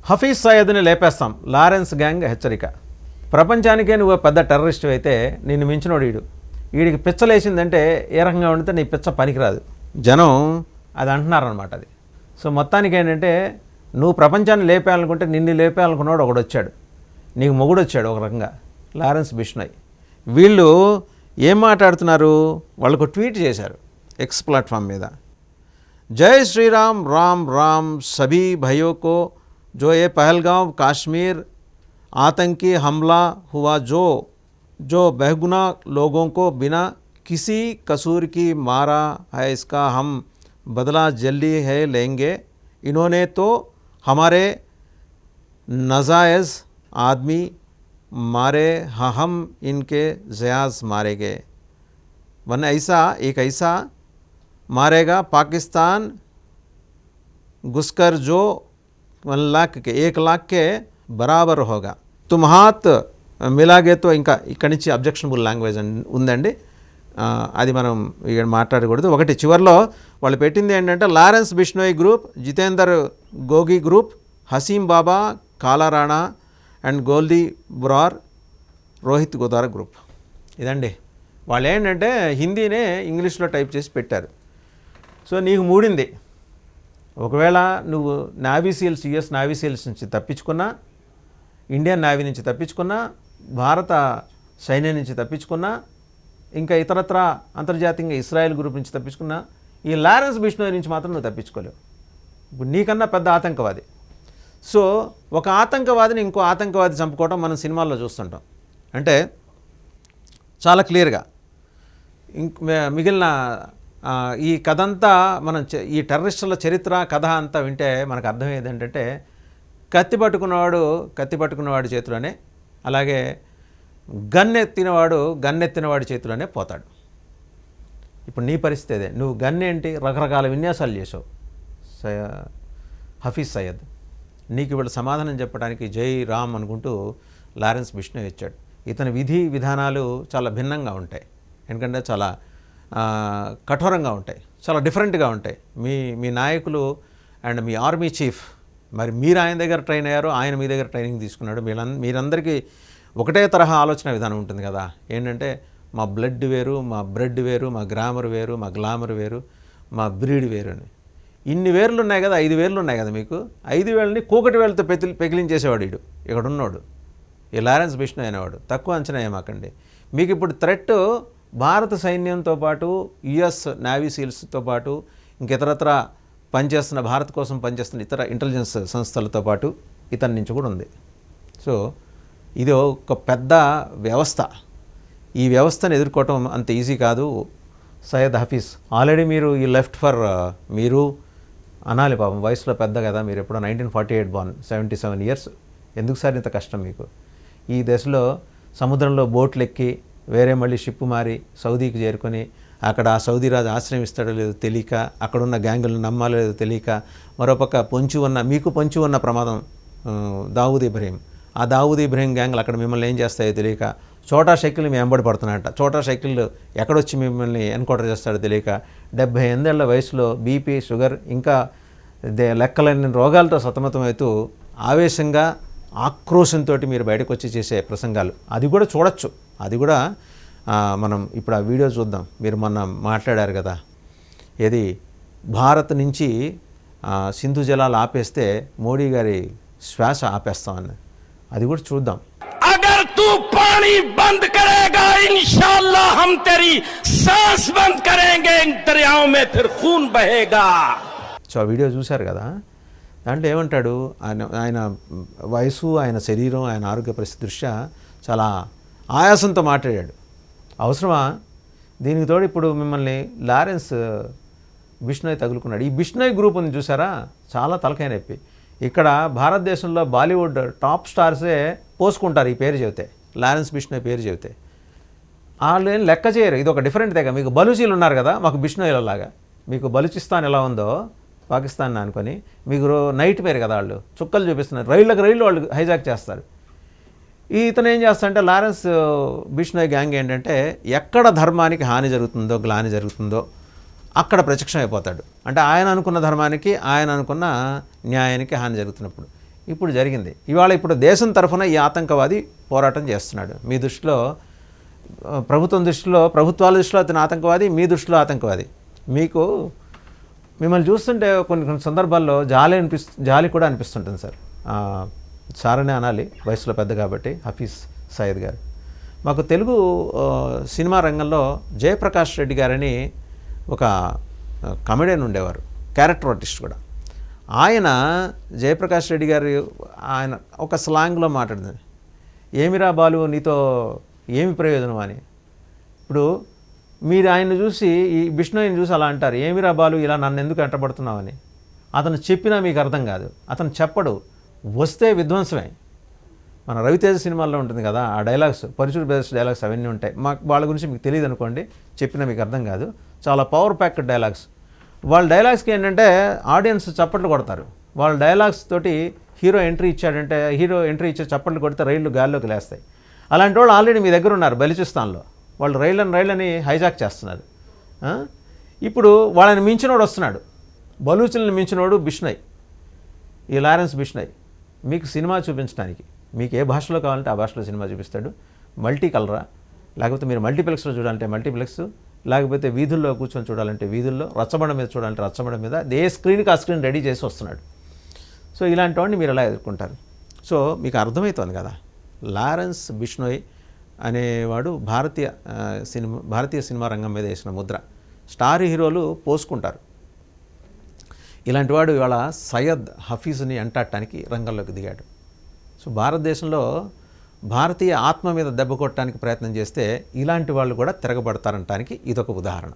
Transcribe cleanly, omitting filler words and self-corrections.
Hafeez సయ్యద్ని లేపేస్తాం, Lawrence gang హెచ్చరిక. ప్రపంచానికే నువ్వు పెద్ద టెర్రరిస్ట్ అయితే నిన్ను మించినోడు వీడికి పిచ్చలేసిందంటే ఏ రకంగా ఉండితే నీ పిచ్చ పనికిరాదు. జనం అది అంటున్నారనమాట. అది సో మొత్తానికి ఏంటంటే నువ్వు ప్రపంచాన్ని లేపేయాలనుకుంటే నిన్ను లేపేయాలనుకున్నాడు ఒకడు వచ్చాడు, నీకు మొగుడు వచ్చాడు ఒక రకంగా, లారెన్స్ బిష్నోయ్. వీళ్ళు ఏం మాట్లాడుతున్నారు, వాళ్ళకు ట్వీట్ చేశారు ఎక్స్ ప్లాట్ఫామ్ మీద. జై శ్రీరామ్ రామ్ రామ్ సభీ భయ్యో కో जो ये पहलगांव कश्मीर आतंकी हमला हुआ जो बेगुनाह लोगों को बिना किसी कसूर की मारा है, इसका हम बदला जल्दी है लेंगे. इन्होंने तो हमारे नाजायज़ आदमी मारे, हम इनके ज़याज़ मारेंगे. वरना एक ऐसा मारेगा पाकिस्तान घुसकर जो 1 लाख के బరాబర్ హోగా, తుమ్ హాత్ మిలాగేతో. ఇంకా ఇక్కడి నుంచి అబ్జెక్షనబుల్ లాంగ్వేజ్ ఉందండి, అది మనం ఇక్కడ మాట్లాడకూడదు. ఒకటి చివరిలో వాళ్ళు పెట్టింది ఏంటంటే Lawrence Bishnoi group, Jitender Gogi group, Hashim Baba, Kala Rana and Goldy Brar, Rohit Godara group. ఇదండి వాళ్ళు ఏంటంటే హిందీనే ఇంగ్లీష్లో టైప్ చేసి పెట్టారు. సో నీకు మూడింది, ఒకవేళ నువ్వు navy seals, US navy seals నుంచి తప్పించుకున్నా, ఇండియన్ నేవీ నుంచి తప్పించుకున్నా, భారత సైన్యం నుంచి తప్పించుకున్నా, ఇంకా ఇతరత్ర అంతర్జాతీయంగా ఇస్రాయెల్ గ్రూప్ నుంచి తప్పించుకున్నా, ఈ లారెన్స్ బిష్నోయ్ నుంచి మాత్రం నువ్వు తప్పించుకోలేవు. ఇప్పుడు నీకన్నా పెద్ద ఆతంకవాది. సో ఒక ఆతంకవాదిని ఇంకో ఆతంకవాది చంపుకోవడం మనం సినిమాల్లో చూస్తుంటాం. అంటే చాలా క్లియర్గా మిగిలిన ఈ కథ అంతా మనం ఈ టెర్రరిస్టుల చరిత్ర కథ అంతా వింటే మనకు అర్థమయ్యేది ఏంటంటే కత్తి పట్టుకున్నవాడి చేతిలోనే, అలాగే గన్నెత్తినవాడి చేతిలోనే పోతాడు. ఇప్పుడు నీ పరిస్థితి అదే. నువ్వు గన్నేంటి రకరకాల విన్యాసాలు చేసావు హఫీజ్ సయ్యద్. నీకు ఇప్పుడు సమాధానం చెప్పడానికి జై రామ్ అనుకుంటూ లారెన్స్ బిష్నోయ్ ఇచ్చాడు. ఇతని విధి విధానాలు చాలా భిన్నంగా ఉంటాయి, ఎందుకంటే చాలా కఠోరంగా ఉంటాయి, చాలా డిఫరెంట్గా ఉంటాయి. మీ నాయకులు అండ్ మీ ఆర్మీ చీఫ్, మరి మీరు ఆయన దగ్గర ట్రైన్ అయ్యారు, ఆయన మీ దగ్గర ట్రైనింగ్ తీసుకున్నాడు. మీరందరికీ ఒకటే తరహా ఆలోచన విధానం ఉంటుంది కదా. ఏంటంటే మా బ్లడ్ వేరు, మా బ్రెడ్ వేరు, మా గ్రామర్ వేరు, మా గ్లామర్ వేరు, మా బ్రీడ్ వేరు అని. ఇన్ని వేర్లు ఉన్నాయి కదా, 5 వేర్లు ఉన్నాయి కదా మీకు. 5 వేలని కూకటి వేలతో పెకిలించేసేవాడు ఇక్కడ ఉన్నాడు ఈ లారెన్స్ బిష్నోయ్ అనేవాడు. తక్కువ అంచనా ఏమాకండి. మీకు ఇప్పుడు థ్రెట్ భారత సైన్యంతో పాటు యుఎస్ నేవీ సీల్స్తో పాటు ఇంకెతరత్ర పనిచేస్తున్న, భారత్ కోసం పనిచేస్తున్న ఇతర ఇంటెలిజెన్స్ సంస్థలతో పాటు ఇతని నుంచి కూడా ఉంది. సో ఇది ఒక పెద్ద వ్యవస్థ. ఈ వ్యవస్థను ఎదుర్కోవటం అంత ఈజీ కాదు. సయ్యద్ హఫీజ్ ఆల్రెడీ ఈ లెఫ్ట్ ఫర్ మీరు అనాలి పాపం, వయసులో పెద్ద కదా మీరు, ఎప్పుడో 1948 బార్న్, 77 years. ఎందుకు సార్ ఇంత కష్టం మీకు? ఈ దశలో సముద్రంలో బోట్లు ఎక్కి వేరే మళ్ళీ షిప్ మారి సౌదీకి చేరుకొని అక్కడ ఆ సౌదీ రాజు ఆశ్రమిస్తాడో లేదో తెలియక, అక్కడున్న గ్యాంగులను నమ్మాలో లేదో తెలియక, మరోపక్క మీకు పొంచి ఉన్న ప్రమాదం దావూద్ ఇబ్రహీం, ఆ దావూద్ ఇబ్రహీం గ్యాంగులు అక్కడ మిమ్మల్ని ఏం చేస్తాయో తెలియక, చోటా షకిల్ మీ వెంబడి పడుతున్నాడట. చోటా షకిల్ ఎక్కడొచ్చి మిమ్మల్ని ఎన్కౌంటర్ చేస్తాడో తెలియక 78 ఏళ్ల వయసులో బీపీ, షుగర్, ఇంకా లెక్కలేని రోగాలతో సతమతమవుతూ ఆవేశంగా ఆక్రోశంతో మీరు బయటకు వచ్చి చేసే ప్రసంగాలు అది కూడా చూడొచ్చు. అది కూడా మనం ఇప్పుడు ఆ వీడియో చూద్దాం. మీరు మొన్న మాట్లాడారు కదా, ఏది భారత్ నుంచి సింధు జలాలు ఆపేస్తే మోడీ గారి శ్వాస ఆపేస్తామని, అది కూడా చూద్దాం. अगर तू पानी बंद करेगा इंशाअल्लाह हम तेरी सांस बंद करेंगे, इन दरियाओं में फिर खून बहेगा. సో ఆ వీడియో చూశారు కదా, దాంట్లో ఏమంటాడు, ఆయన వయసు, ఆయన శరీరం, ఆయన ఆరోగ్య పరిస్థితి దృష్ట్యా చాలా ఆయాసంతో మాట్లాడాడు. అవసరమా? దీనికి తోడు ఇప్పుడు మిమ్మల్ని లారెన్స్ బిష్నోయ్ తగులుకున్నాడు. ఈ బిష్నోయ్ గ్రూప్ ఉంది చూసారా, చాలా తలకాయ నొప్పి. ఇక్కడ భారతదేశంలో బాలీవుడ్ టాప్ స్టార్సే పోసుకుంటారు ఈ పేరు చెబితే, లారెన్స్ బిష్నోయ్ పేరు చెబితే. వాళ్ళు ఏం లెక్క చేయరు. ఇది ఒక డిఫరెంట్ తెగ. మీకు బలూచీలు ఉన్నారు కదా, మాకు బిష్నోయ్లలాగా. మీకు బలూచిస్తాన్ ఎలా ఉందో పాకిస్తాన్ అనుకొని, మీకు నైట్ పేరు కదా, వాళ్ళు చుక్కలు చూపిస్తున్నారు, రైళ్ళు వాళ్ళు హైజాక్ చేస్తారు. ఇతను ఏం చేస్తాడంటే లారెన్స్ బిష్నోయ్ గ్యాంగ్ ఏంటంటే ఎక్కడ ధర్మానికి హాని జరుగుతుందో, గ్లాని జరుగుతుందో అక్కడ ప్రత్యక్షం అయిపోతాడు. అంటే ఆయన అనుకున్న ధర్మానికి, ఆయన అనుకున్న న్యాయానికి హాని జరుగుతున్నప్పుడు ఇప్పుడు జరిగింది. ఇప్పుడు దేశం తరఫున ఈ ఆతంకవాది పోరాటం చేస్తున్నాడు. మీ దృష్టిలో ప్రభుత్వాల దృష్టిలో అతను ఆతంకవాది, మీ దృష్టిలో ఆతంకవాది. మిమ్మల్ని చూస్తుంటే కొన్ని సందర్భాల్లో జాలి కూడా అనిపిస్తుంటుంది సార్. సారనే అనాలి, వయసులో పెద్ద కాబట్టి. హఫీజ్ సయీద్ గారు మాకు తెలుగు సినిమా రంగంలో జయప్రకాష్ రెడ్డి గారని ఒక కమెడియన్ ఉండేవారు, క్యారెక్టర్ ఆర్టిస్ట్ కూడా. ఆయన జయప్రకాష్ రెడ్డి గారు ఆయన ఒక స్లాంగ్లో మాట్లాడింది, ఏమిరా బాలు నీతో ఏమి ప్రయోజనం అని. ఇప్పుడు మీరు ఆయన్ని చూసి, ఈ బిష్ణోయిని చూసి అలా అంటారు, ఏమిరా బాలు ఇలా నన్ను ఎందుకు వెంటబడుతున్నావని. అతను చెప్పినా మీకు అర్థం కాదు, అతను చెప్పడు, వస్తే విధ్వంసమే. మన రవితేజ సినిమాల్లో ఉంటుంది కదా ఆ డైలాగ్స్, పరుచూరు బ్రదర్స్ డైలాగ్స్ అవన్నీ ఉంటాయి. వాళ్ళ గురించి మీకు తెలియదు అనుకోండి, చెప్పినా మీకు అర్థం కాదు. చాలా పవర్ ప్యాక్డ్ డైలాగ్స్. వాళ్ళ డైలాగ్స్కి ఏంటంటే ఆడియన్స్ చప్పట్లు కొడతారు. వాళ్ళ డైలాగ్స్ తోటి హీరో ఎంట్రీ ఇచ్చే చప్పట్లు కొడితే రైళ్లు గాల్లోకి లేస్తాయి. అలాంటి వాళ్ళు ఆల్రెడీ మీ దగ్గర ఉన్నారు బెలూచిస్తాన్లో. వాళ్ళు రైళ్ళని హైజాక్ చేస్తున్నారు. ఇప్పుడు వాళ్ళని మించినోడు వస్తున్నాడు, బలూచులను మించినోడు బిష్ణోయ్, ఈ లారెన్స్ బిష్ణోయ్. మీకు సినిమా చూపించడానికి, మీకు ఏ భాషలో కావాలంటే ఆ భాషలో సినిమా చూపిస్తాడు. మల్టీ కలరా, లేకపోతే మీరు మల్టీప్లెక్స్లో చూడాలంటే మల్టీప్లెక్స్, లేకపోతే వీధుల్లో కూర్చొని చూడాలంటే వీధుల్లో, రచ్చబండ మీద చూడాలంటే రచ్చబండ మీద, ఏ స్క్రీన్కి ఆ స్క్రీన్ రెడీ చేసి వస్తున్నాడు. సో ఇలాంటి వాడిని మీరు ఎలా ఎదుర్కొంటారు? సో మీకు అర్థమవుతుంది కదా, లారెన్స్ బిష్ణోయ్ అనేవాడు భారతీయ సినిమా రంగం మీద వేసిన ముద్ర. స్టార్ హీరోలు పోసుకుంటారు. ఇలాంటి వాడు ఇవాళ సయ్యద్ హఫీజ్ని అంటాడటానికి రంగంలోకి దిగాడు. సో భారతదేశంలో భారతీయ ఆత్మ మీద దెబ్బ కొట్టడానికి ప్రయత్నం చేస్తే ఇలాంటి వాళ్ళు కూడా తిరగబడతారంటానికి ఇదొక ఉదాహరణ.